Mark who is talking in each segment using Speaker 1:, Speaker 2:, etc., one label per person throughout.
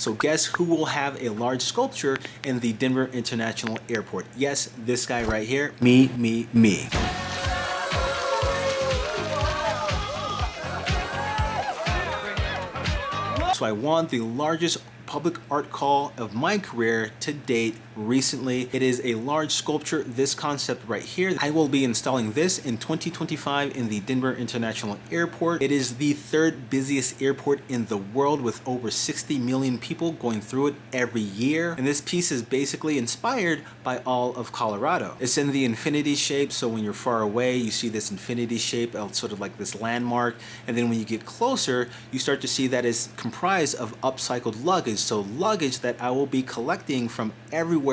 Speaker 1: So guess who will have a large sculpture in the Denver International Airport? Yes, this guy right here. Me. So I won the largest public art call of my career to date recently. It is a large sculpture, this concept right here. I will be installing this in 2025 in the Denver International Airport. It is the third busiest airport in the world with over 60 million people going through it every year. And this piece is basically inspired by all of Colorado. It's in the infinity shape, so when you're far away, you see this infinity shape, sort of like this landmark. And then when you get closer, you start to see that it's comprised of upcycled luggage. So luggage that I will be collecting from everywhere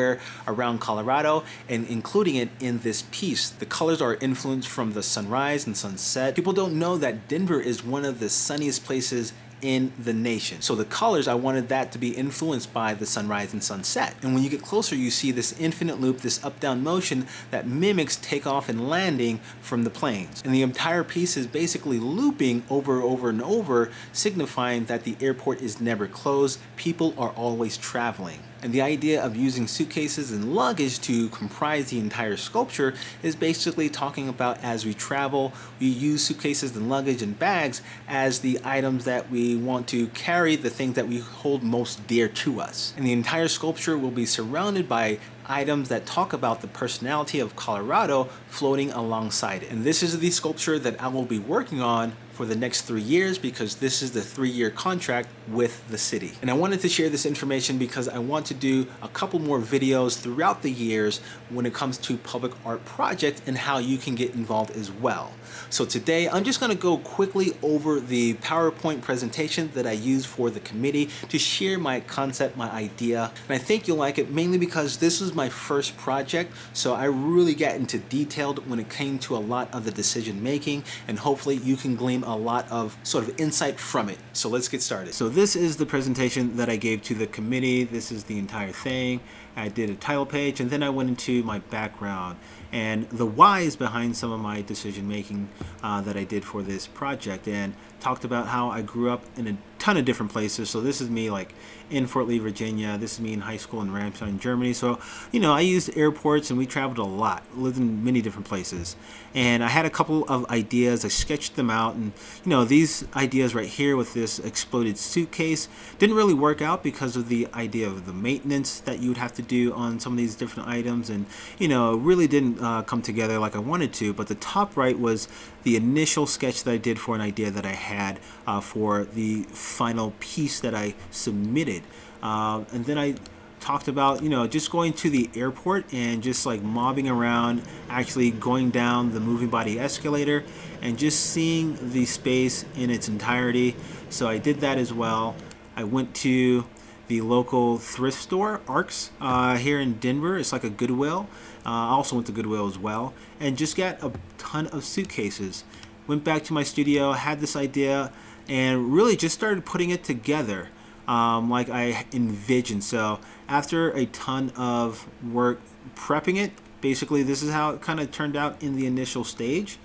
Speaker 1: around Colorado and including it in this piece. The colors are influenced from the sunrise and sunset. People don't know that Denver is one of the sunniest places in the nation. So the colors, I wanted that to be influenced by the sunrise and sunset. And when you get closer, you see this infinite loop, this up-down motion that mimics takeoff and landing from the planes. And the entire piece is basically looping over and over, signifying that the airport is never closed. People are always traveling. And the idea of using suitcases and luggage to comprise the entire sculpture is basically talking about as we travel, we use suitcases and luggage and bags as the items that we want to carry, the things that we hold most dear to us. And the entire sculpture will be surrounded by items that talk about the personality of Colorado floating alongside it. And this is the sculpture that I will be working on for the next 3 years because this is the 3-year contract with the city. And I wanted to share this information because I want to do a couple more videos throughout the years when it comes to public art projects and how you can get involved as well. So today I'm just going to go quickly over the PowerPoint presentation that I used for the committee to share my concept, my idea. And I think you'll like it mainly because this was my first project, so I really got into detailed when it came to a lot of the decision making, and hopefully you can glean a lot of sort of insight from it. So let's get started. So this is the presentation that I gave to the committee. This is the entire thing. I did a title page and then I went into my background and the whys behind some of my decision making that I did for this project, and talked about how I grew up in a ton of different places. So this is me like in Fort Lee, Virginia. This is me in high school in Ramstein, Germany. So, you know, I used airports and we traveled a lot, lived in many different places. And I had a couple of ideas. I sketched them out, and, you know, these ideas right here with this exploded suitcase didn't really work out because of the idea of the maintenance that you would have to do on some of these different items. And, you know, it really didn't come together like I wanted to. But the top right was the initial sketch that I did for an idea that I had for the final piece that I submitted. And then I talked about, you know, just going to the airport and just like mobbing around, actually going down the moving body escalator and just seeing the space in its entirety. So I did that as well. I went to the local thrift store, Arcs, here in Denver. It's like a Goodwill. I also went to Goodwill as well and just got a ton of suitcases. Went back to my studio, had this idea, and really just started putting it together like I envisioned. So after a ton of work prepping it, basically this is how it kind of turned out in the initial stage.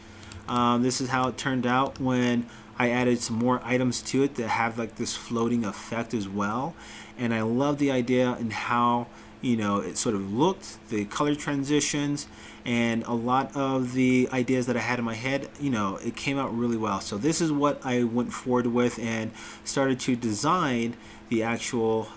Speaker 1: This is how it turned out when I added some more items to it that have like this floating effect as well. And I love the idea and how, you know, it sort of looked, the color transitions, and a lot of the ideas that I had in my head, you know, it came out really well. So this is what I went forward with and started to design the actual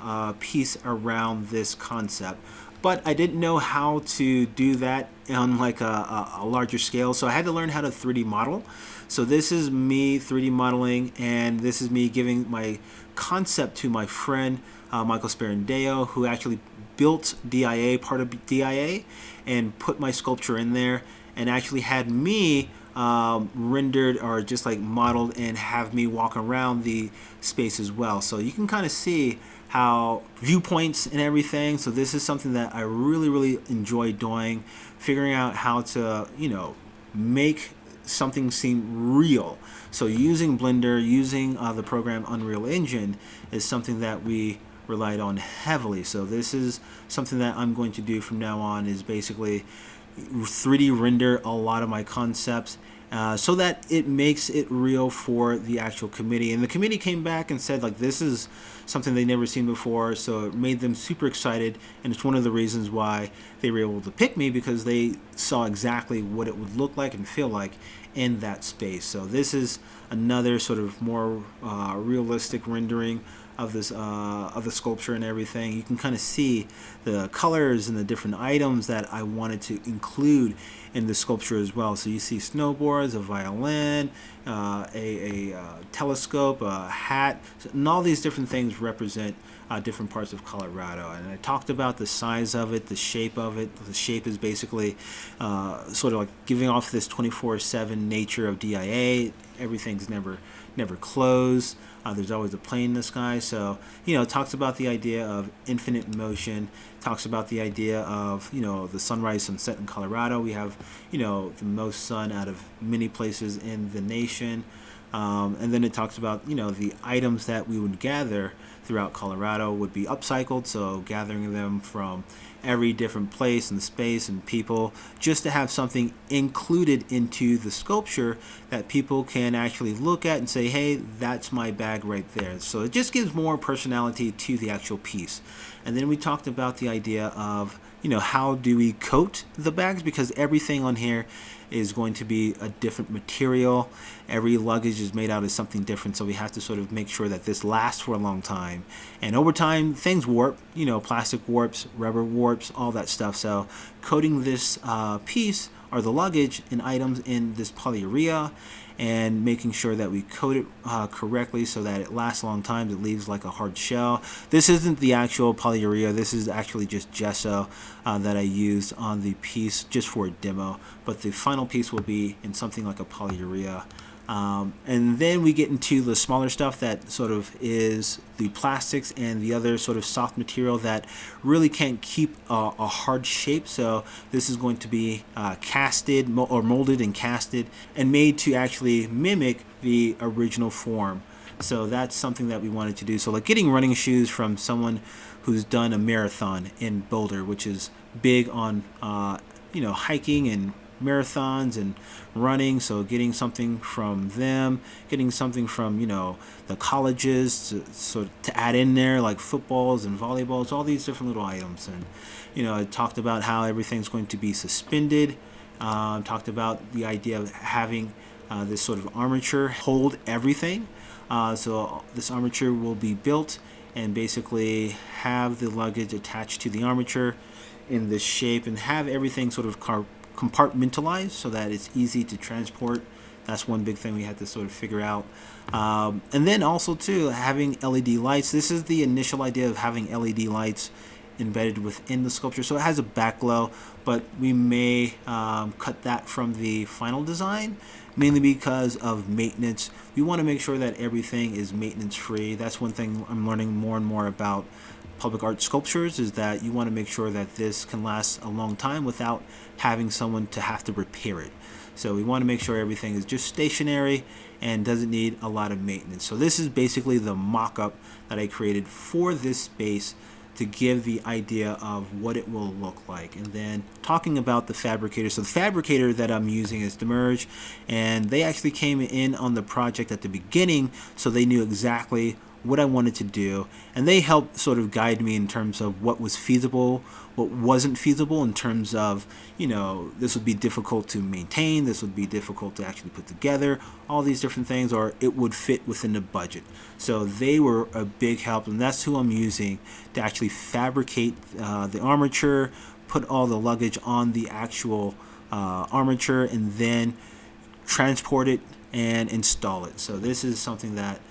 Speaker 1: piece around this concept. But I didn't know how to do that on like a larger scale, so I had to learn how to 3D model. So this is me 3D modeling, and this is me giving my concept to my friend Michael Sperandeo, who actually built DIA, part of DIA, and put my sculpture in there, and actually had me rendered or just like modeled and have me walk around the space as well. So you can kind of see how viewpoints and everything. So this is something that I really enjoy doing, figuring out how to, you know, make something seem real. So using Blender, using the program Unreal Engine is something that we relied on heavily. So this is something that I'm going to do from now on, is basically 3D render a lot of my concepts so that it makes it real for the actual committee. And the committee came back and said, like, this is something they never seen before, so it made them super excited, and it's one of the reasons why they were able to pick me, because they saw exactly what it would look like and feel like in that space. So this is another sort of more realistic rendering of this of the sculpture and everything. You can kind of see the colors and the different items that I wanted to include in the sculpture as well. So you see snowboards, a violin, a telescope, a hat, and all these different things represent different parts of Colorado. And I talked about the size of it, the shape of it. The shape is basically sort of like giving off this 24/7 nature of DIA. Everything's never closed. There's always a plane in the sky. So, it talks about the idea of infinite motion, talks about the idea of, the sunrise, sunset in Colorado. We have, the most sun out of many places in the nation. And then it talks about, the items that we would gather throughout Colorado would be upcycled, so gathering them from every different place and space and people, just to have something included into the sculpture that people can actually look at and say, hey, that's my bag right there. So it just gives more personality to the actual piece. And then we talked about the idea of, how do we coat the bags, because everything on here is going to be a different material. Every luggage is made out of something different, so we have to sort of make sure that this lasts for a long time. And over time, things warp, plastic warps, rubber warps, all that stuff. So coating this piece or the luggage and items in this polyurea, and making sure that we coat it correctly so that it lasts a long time. It leaves like a hard shell. This isn't the actual polyurea. This is actually just gesso that I used on the piece just for a demo. But the final piece will be in something like a polyurea. And then we get into the smaller stuff that sort of is the plastics and the other sort of soft material that really can't keep a hard shape. So this is going to be casted or molded and casted and made to actually mimic the original form. So that's something that we wanted to do. So like getting running shoes from someone who's done a marathon in Boulder, which is big on hiking and marathons and running. So getting something from them, getting something from the colleges to add in there, like footballs and volleyballs, all these different little items. And I talked about how everything's going to be suspended. Talked about the idea of having this sort of armature hold everything. So this armature will be built and basically have the luggage attached to the armature in this shape and have everything sort of compartmentalized so that it's easy to transport. That's one big thing we had to sort of figure out. And then also too, having LED lights. This is the initial idea of having LED lights embedded within the sculpture. So it has a back glow, but we may cut that from the final design, mainly because of maintenance. We want to make sure that everything is maintenance free. That's one thing I'm learning more and more about public art sculptures, is that you want to make sure that this can last a long time without having someone to have to repair it. So we want to make sure everything is just stationary and doesn't need a lot of maintenance. So this is basically the mock-up that I created for this space to give the idea of what it will look like. And then talking about the fabricator. So the fabricator that I'm using is Demerge, and they actually came in on the project at the beginning, so they knew exactly what I wanted to do, and they helped sort of guide me in terms of what was feasible, what wasn't feasible, in terms of, this would be difficult to maintain, this would be difficult to actually put together, all these different things, or it would fit within the budget. So they were a big help, and that's who I'm using to actually fabricate the armature, put all the luggage on the actual armature, and then transport it and install it. So this is something that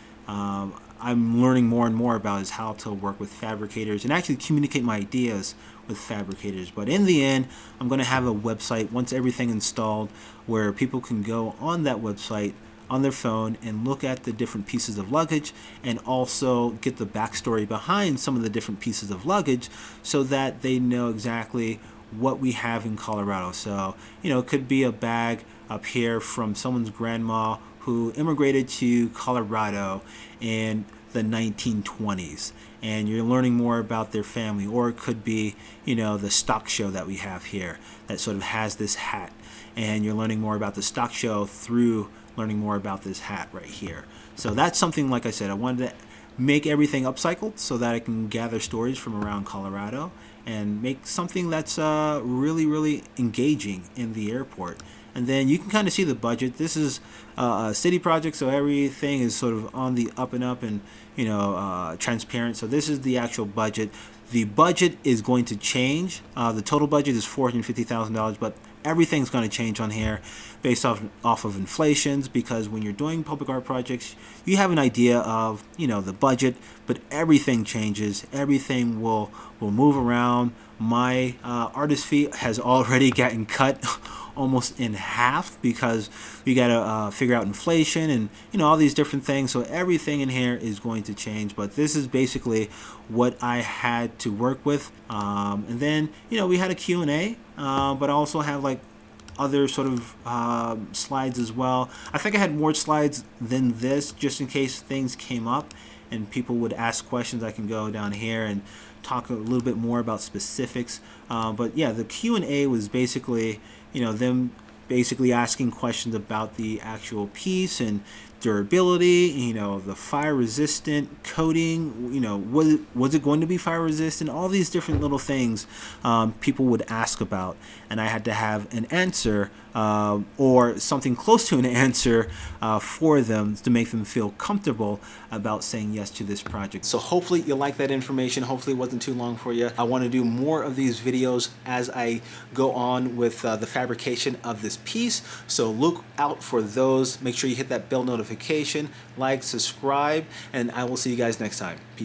Speaker 1: I'm learning more and more about, is how to work with fabricators and actually communicate my ideas with fabricators. But in the end, I'm going to have a website once everything installed where people can go on that website on their phone and look at the different pieces of luggage and also get the backstory behind some of the different pieces of luggage so that they know exactly what we have in Colorado. So, it could be a bag up here from someone's grandma who immigrated to Colorado in the 1920s, and you're learning more about their family. Or it could be, the stock show that we have here that sort of has this hat. and you're learning more about the stock show through learning more about this hat right here. So that's something, like I said, I wanted to make everything upcycled so that I can gather stories from around Colorado and make something that's really, really engaging in the airport. And then you can kind of see the budget. This is a city project, so everything is sort of on the up and up and, you know, transparent. So this is the actual budget. The budget is going to change. The total budget is $450,000, but everything's going to change on here based off of inflations, because when you're doing public art projects, you have an idea of, you know, the budget, but everything changes. Everything will move around. My artist fee has already gotten cut almost in half because we got to figure out inflation and, you know, all these different things. So everything in here is going to change, but this is basically what I had to work with. And then, you know, we had a Q&A, but I also have like other sort of slides as well. I think I had more slides than this just in case things came up and people would ask questions. I can go down here and talk a little bit more about specifics. But yeah, the Q&A was basically, you know, them basically asking questions about the actual piece and durability, you know, the fire resistant coating, you know, was it going to be fire resistant, all these different little things people would ask about, and I had to have an answer or something close to an answer for them to make them feel comfortable about saying yes to this project. So hopefully you like that information. Hopefully it wasn't too long for you. I want to do more of these videos as I go on with the fabrication of this piece, so look out for those. Make sure you hit that bell notification, like, subscribe, and I will see you guys next time. Peace.